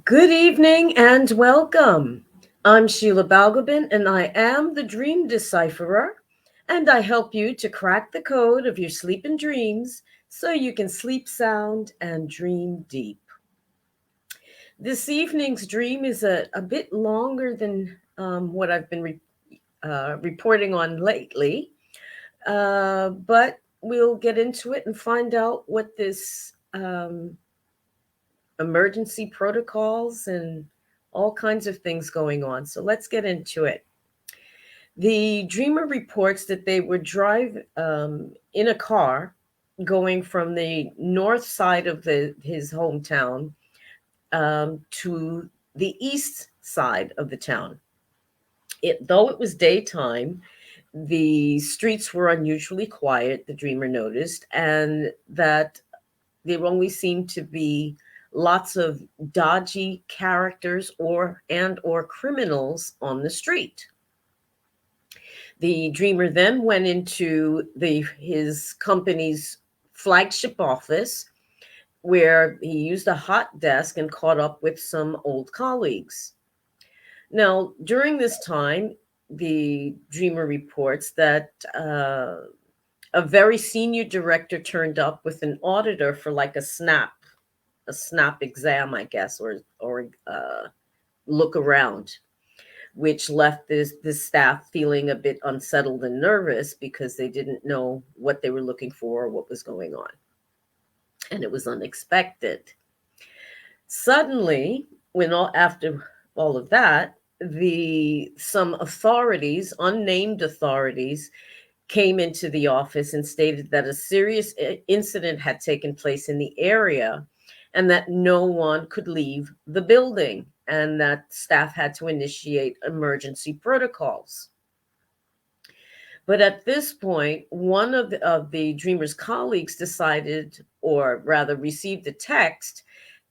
Good evening and welcome. I'm Sheila Balgobin and I am the Dream Decipherer, and I help you to crack the code of your sleep and dreams so you can sleep sound and dream deep. This evening's dream is a bit longer than what I've been reporting on lately, but we'll get into it and find out what this emergency protocols and all kinds of things going on. So let's get into it. The dreamer reports that they would drive in a car going from the north side of his hometown to the east side of the town. Though it was daytime, the streets were unusually quiet, the dreamer noticed, and that there only seemed to be lots of dodgy characters or criminals on the street. The dreamer then went into his company's flagship office where he used a hot desk and caught up with some old colleagues. Now, during this time, the dreamer reports that a very senior director turned up with an auditor for like a snap exam, I guess, or look around, which left this staff feeling a bit unsettled and nervous because they didn't know what they were looking for or what was going on, and it was unexpected. Suddenly, after all of that, the some authorities, unnamed authorities, came into the office and stated that a serious incident had taken place in the area and that no one could leave the building and that staff had to initiate emergency protocols. But at this point, one of the dreamer's colleagues decided, or rather received a text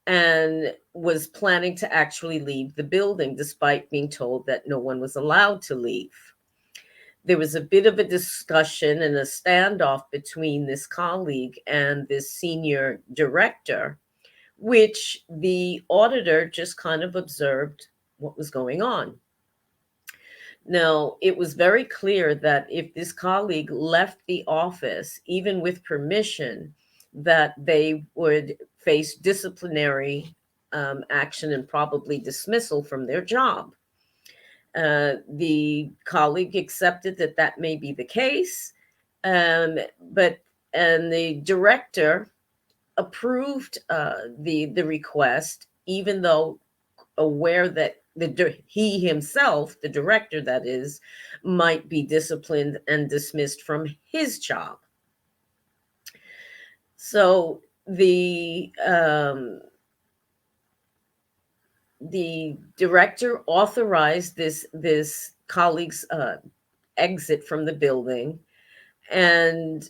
and was planning to actually leave the building despite being told that no one was allowed to leave. There was a bit of a discussion and a standoff between this colleague and this senior director, which the auditor just kind of observed what was going on. Now, it was very clear that if this colleague left the office, even with permission, that they would face disciplinary action and probably dismissal from their job. The colleague accepted that that may be the case, but and the director approved the request, even though aware that he himself, the director that is, might be disciplined and dismissed from his job. So the director authorized this colleague's exit from the building, and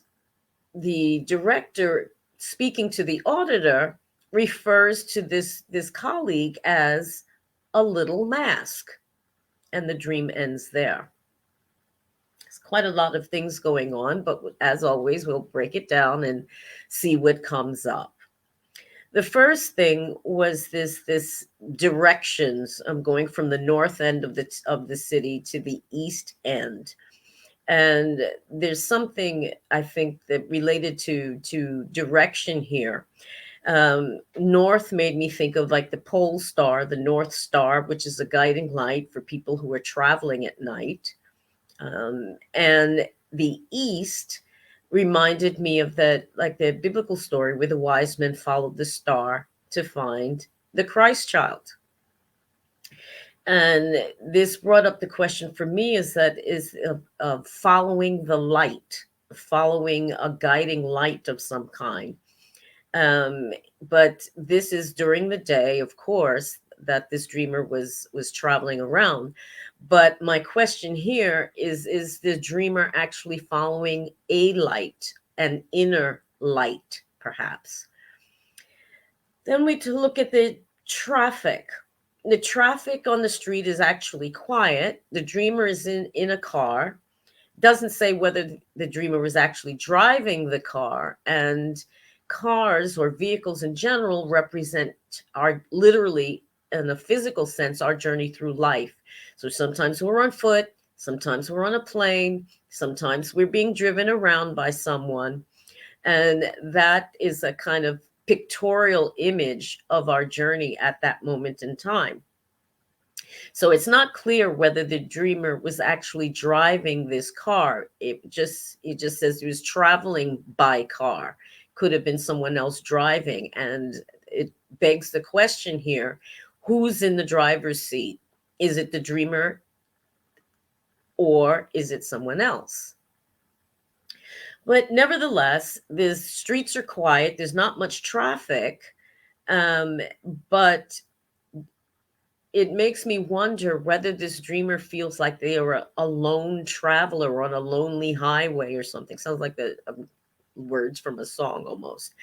the director, speaking to the auditor, refers to this colleague as a little mask, and the dream ends there. There's quite a lot of things going on, but as always, we'll break it down and see what comes up. The first thing was this directions. I'm going from the north end of the city to the east end, and there's something I think that related to direction here. North made me think of like the pole star, the North Star, which is a guiding light for people who are traveling at night. And the East reminded me of that, like the biblical story where the wise men followed the star to find the Christ child. And this brought up the question for me is of following the light, following a guiding light of some kind. Um, but this is during the day, of course, that this dreamer was traveling around. But my question here is the dreamer actually following a light, an inner light, perhaps? Then we to look at the traffic. The traffic on the street is actually quiet. The dreamer is in a car. Doesn't say whether the dreamer was actually driving the car, and cars or vehicles in general represent are literally in a physical sense, our journey through life. So sometimes we're on foot, sometimes we're on a plane, sometimes we're being driven around by someone. And that is a kind of pictorial image of our journey at that moment in time. So it's not clear whether the dreamer was actually driving this car. It just says he was traveling by car. Could have been someone else driving. And it begs the question here, who's in the driver's seat? Is it the dreamer or is it someone else? But nevertheless, the streets are quiet. There's not much traffic. But it makes me wonder whether this dreamer feels like they are a lone traveler on a lonely highway or something. Sounds like the words from a song almost.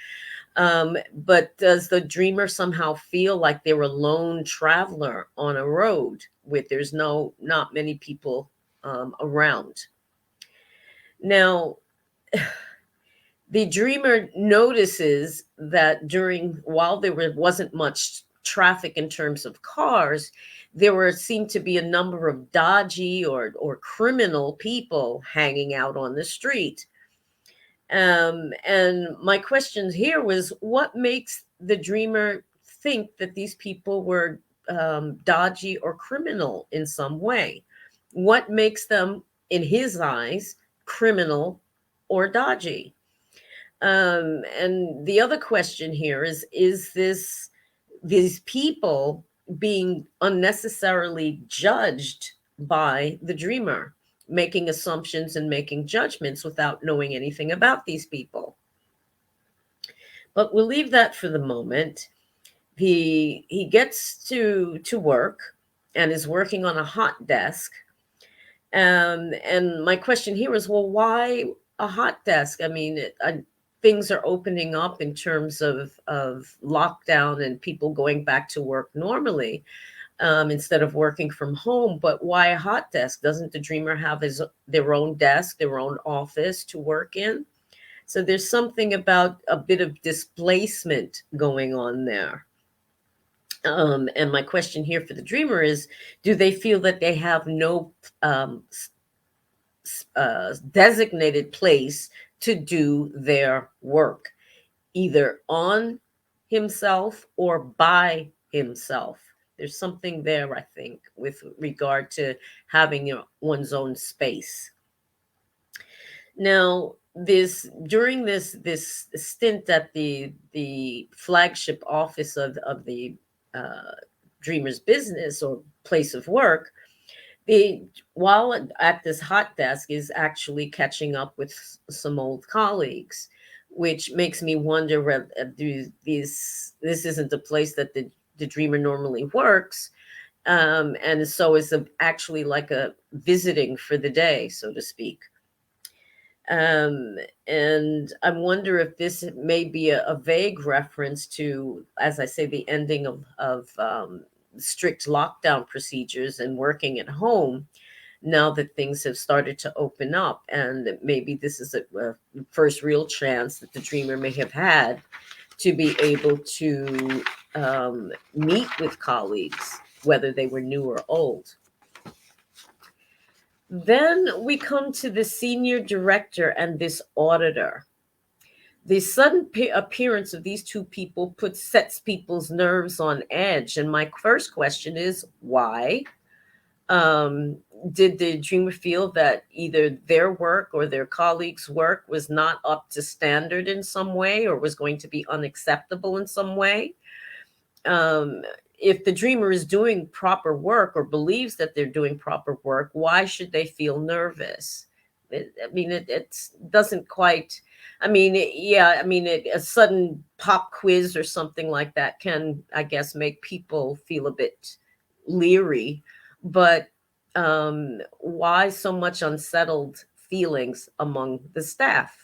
But does the dreamer somehow feel like they're a lone traveler on a road with there's not many people around? Now, the dreamer notices that while wasn't much traffic in terms of cars, seemed to be a number of dodgy or criminal people hanging out on the street. And my question here was, what makes the dreamer think that these people were dodgy or criminal in some way? What makes them, in his eyes, criminal or dodgy? And the other question here is these people being unnecessarily judged by the dreamer, making assumptions and making judgments without knowing anything about these people? But we'll leave that for the moment. He gets to work and is working on a hot desk. And my question here is, well, why a hot desk? I mean, things are opening up in terms of lockdown and people going back to work normally, instead of working from home. But why a hot desk? Doesn't the dreamer have their own desk, their own office to work in? So there's something about a bit of displacement going on there. And my question here for the dreamer is, do they feel that they have no designated place to do their work, either on himself or by himself? There's something there, I think, with regard to having one's own space. Now, during this stint at the flagship office of the dreamer's business or place of work, while at this hot desk is actually catching up with some old colleagues, which makes me wonder whether this isn't a place that the dreamer normally works, and so is actually like a visiting for the day, so to speak. And I wonder if this may be a vague reference to, as I say, the ending of strict lockdown procedures and working at home now that things have started to open up. And maybe this is a first real chance that the dreamer may have had to be able to meet with colleagues, whether they were new or old. Then we come to the senior director and this auditor. The sudden appearance of these two people sets people's nerves on edge. And my first question is, why? Did the dreamer feel that either their work or their colleagues' work was not up to standard in some way, or was going to be unacceptable in some way? If the dreamer is doing proper work or believes that they're doing proper work, why should they feel nervous? It doesn't quite. A sudden pop quiz or something like that can, I guess, make people feel a bit leery. But why so much unsettled feelings among the staff?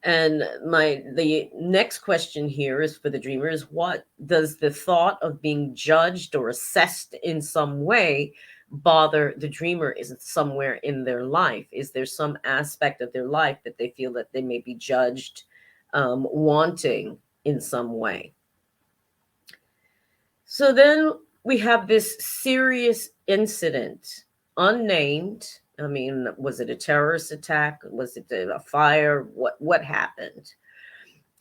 And the next question here is for the dreamer is, what does the thought of being judged or assessed in some way bother the dreamer? Is it somewhere in their life? Is there some aspect of their life that they feel that they may be judged, wanting in some way? So then we have this serious incident, unnamed. I mean, was it a terrorist attack? Was it a fire? What happened?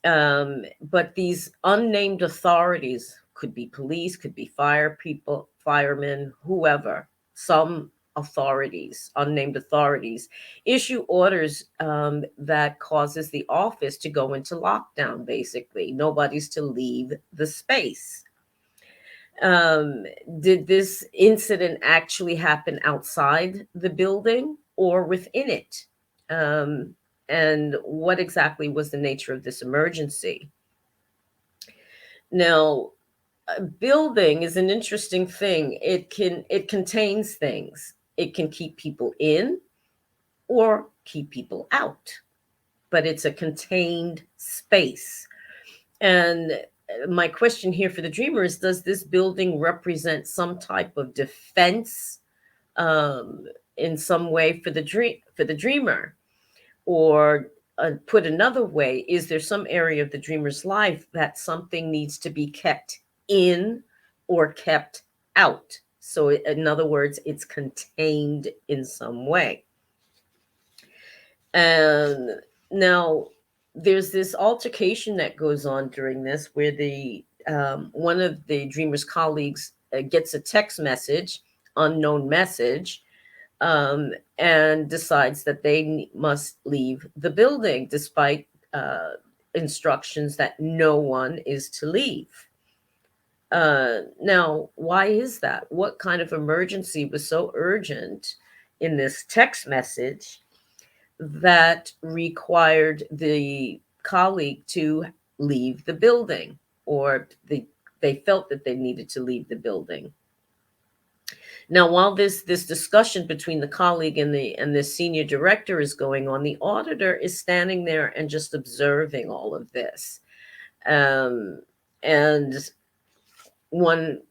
But these unnamed authorities, could be police, could be fire people, firemen, whoever, some authorities, unnamed authorities, issue orders that causes the office to go into lockdown. Basically, nobody's to leave the space. um, did this incident actually happen outside the building or within it? Um, and what exactly was the nature of this emergency? Now, a building is an interesting thing. It contains things. It can keep people in or keep people out, but it's a contained space. And my question here for the dreamer is, does this building represent some type of defense um, in some way for the dreamer? Or put another way, is there some area of the dreamer's life that something needs to be kept in or kept out? So, in other words, it's contained in some way. And now there's this altercation that goes on during this, where the one of the dreamer's colleagues gets a text message, unknown message, and decides that they must leave the building despite instructions that no one is to leave. Now, why is that? What kind of emergency was so urgent in this text message that required the colleague to leave the building, or they felt that they needed to leave the building? Now, while this discussion between the colleague and the senior director is going on, the auditor is standing there and just observing all of this. And one,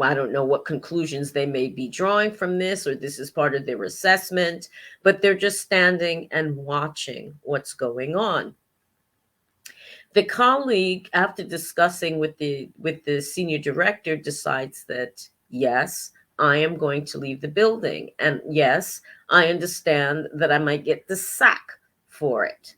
I don't know what conclusions they may be drawing from this, or this is part of their assessment, but they're just standing and watching what's going on. The colleague, after discussing with the senior director, decides that, yes, I am going to leave the building, and yes, I understand that I might get the sack for it.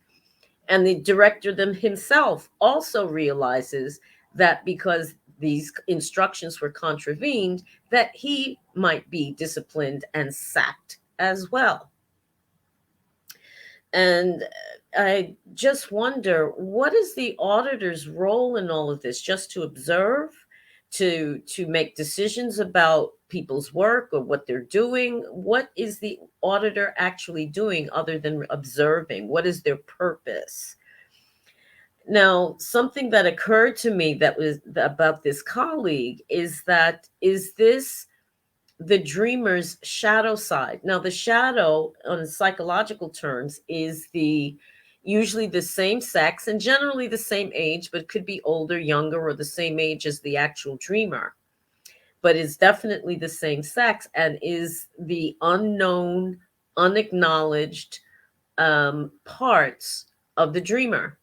And the director himself also realizes that because these instructions were contravened, that he might be disciplined and sacked as well. And I just wonder, what is the auditor's role in all of this? Just to observe, to make decisions about people's work or what they're doing? What is the auditor actually doing other than observing? What is their purpose? Now, something that occurred to me that was about this colleague is that, is this the dreamer's shadow side? Now, the shadow, on psychological terms, is the usually the same sex and generally the same age, but could be older, younger, or the same age as the actual dreamer. But is definitely the same sex and is the unknown, unacknowledged parts of the dreamer.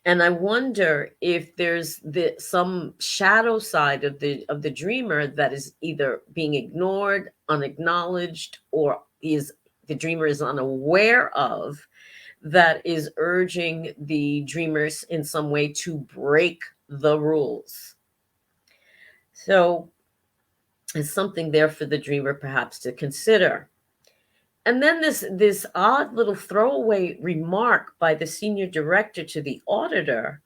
And I wonder if there's some shadow side of the dreamer that is either being ignored, unacknowledged, or is the dreamer is unaware of, that is urging the dreamers in some way to break the rules. So there's something there for the dreamer perhaps to consider. And then this odd little throwaway remark by the senior director to the auditor,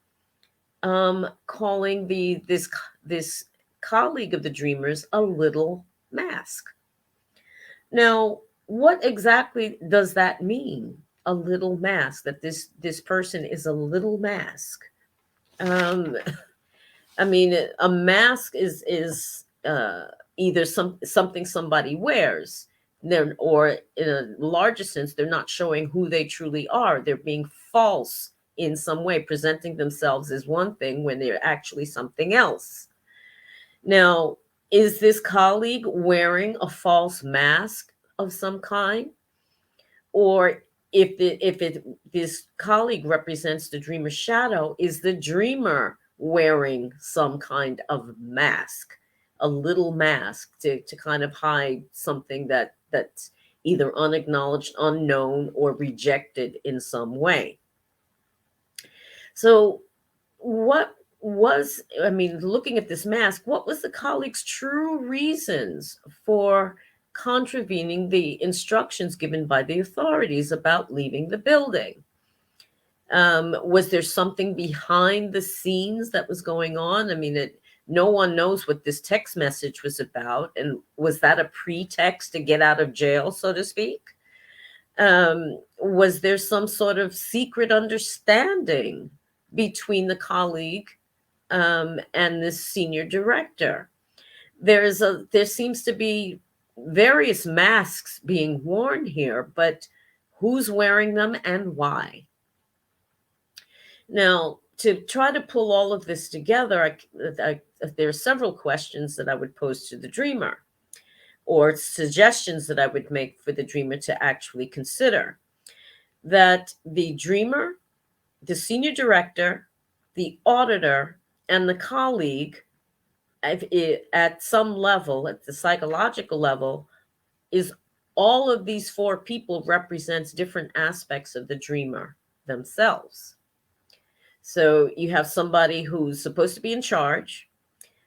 calling this colleague of the dreamers a little mask. Now, what exactly does that mean? A little mask, that this person is a little mask. Um, I mean, a mask is either something somebody wears, or in a larger sense, they're not showing who they truly are. They're being false in some way, presenting themselves as one thing when they're actually something else. Now, is this colleague wearing a false mask of some kind? Or if this colleague represents the dreamer's shadow, is the dreamer wearing some kind of mask, a little mask to kind of hide something that's either unacknowledged, unknown, or rejected in some way. So what was, I mean, looking at this mask, what was the colleagues' true reasons for contravening the instructions given by the authorities about leaving the building? Was there something behind the scenes that was going on? I mean, no one knows what this text message was about. And was that a pretext to get out of jail, so to speak? Was there some sort of secret understanding between the colleague and this senior director? There seems to be various masks being worn here, but who's wearing them and why? Now, to try to pull all of this together, there are several questions that I would pose to the dreamer, or suggestions that I would make for the dreamer to actually consider. That the dreamer, the senior director, the auditor, and the colleague, at some level, at the psychological level, is all of these four people represents different aspects of the dreamer themselves. So you have somebody who's supposed to be in charge,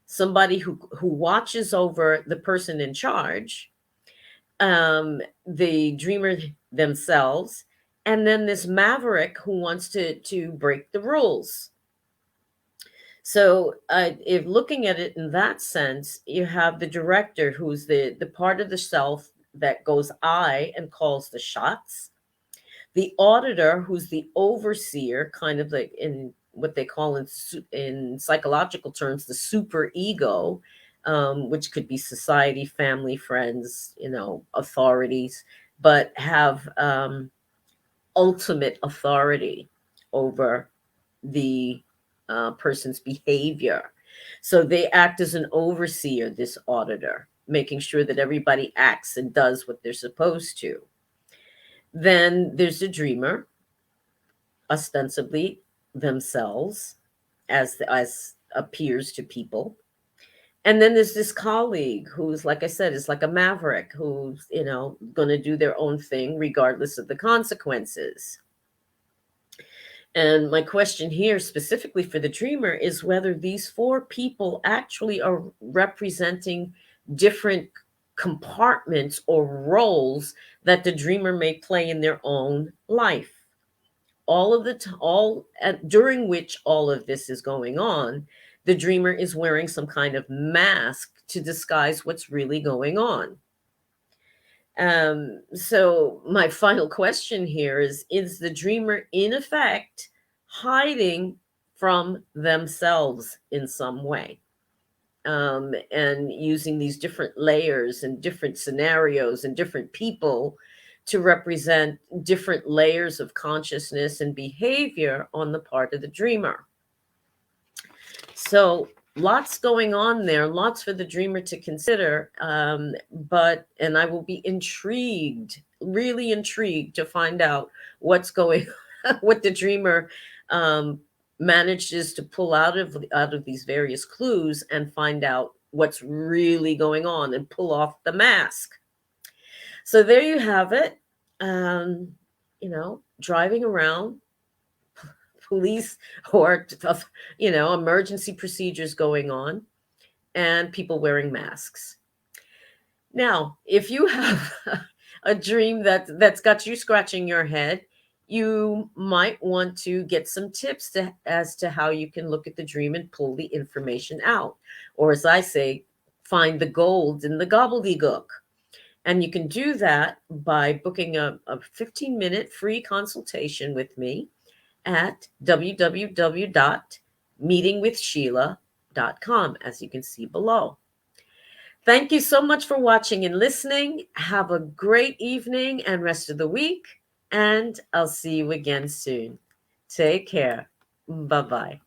somebody who watches over the person in charge, the dreamer themselves, and then this maverick who wants to break the rules. So if looking at it in that sense, you have the director, who's the part of the self that goes I and calls the shots. The auditor, who's the overseer, kind of like in what they call in psychological terms, the super ego, which could be society, family, friends, authorities, but have ultimate authority over the person's behavior. So they act as an overseer, this auditor, making sure that everybody acts and does what they're supposed to. Then there's the dreamer, ostensibly themselves, as appears to people. And then there's this colleague who's, like I said, is like a maverick who's, going to do their own thing regardless of the consequences. And my question here specifically for the dreamer is whether these four people actually are representing different compartments or roles that the dreamer may play in their own life. During which all of this is going on, the dreamer is wearing some kind of mask to disguise what's really going on. So my final question here is the dreamer in effect hiding from themselves in some way? And using these different layers and different scenarios and different people to represent different layers of consciousness and behavior on the part of the dreamer. So lots going on there, lots for the dreamer to consider. And I will be intrigued, really intrigued to find out what's going, what the dreamer manages to pull out of these various clues and find out what's really going on and pull off the mask. So there you have it. Driving around, police or emergency procedures going on, and people wearing masks. Now, if you have a dream that's got you scratching your head, you might want to get some tips as to how you can look at the dream and pull the information out. Or as I say, find the gold in the gobbledygook. And you can do that by booking a 15-minute free consultation with me at www.meetingwithsheila.com, as you can see below. Thank you so much for watching and listening. Have a great evening and rest of the week, and I'll see you again soon. Take care. Bye-bye.